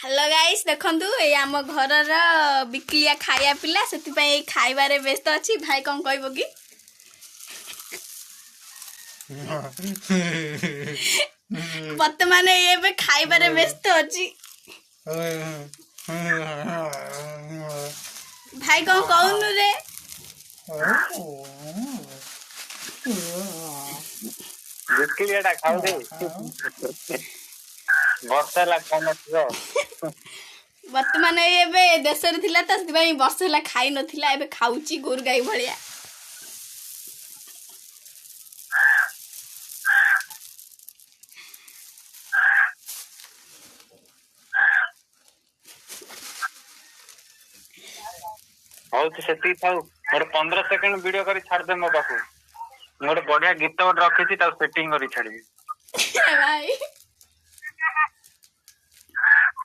hello guys देखंतु ए आम घरर बिकलिया खाया पिला से खाइबारे व्यस्त अच्छी भाई कौन कहबो कि वर्तमान ये खाइबारे व्यस्त अच्छी भाई कौन कहनु रे बिकलियाटा खाऊ दे वर्षा ला खाउनथियो वर्तमान ये देश रे थिला त सेति वर्ष ला खाइ नथिला एबे खाउची गोरु गाई भलिया हौ तो सेति थाउ मोर 15 सेकंड वीडियो करी छाड़ दे मो बापू मोर बढ़िया गीत रखी ता सेटिंग करी छाड़ी भाई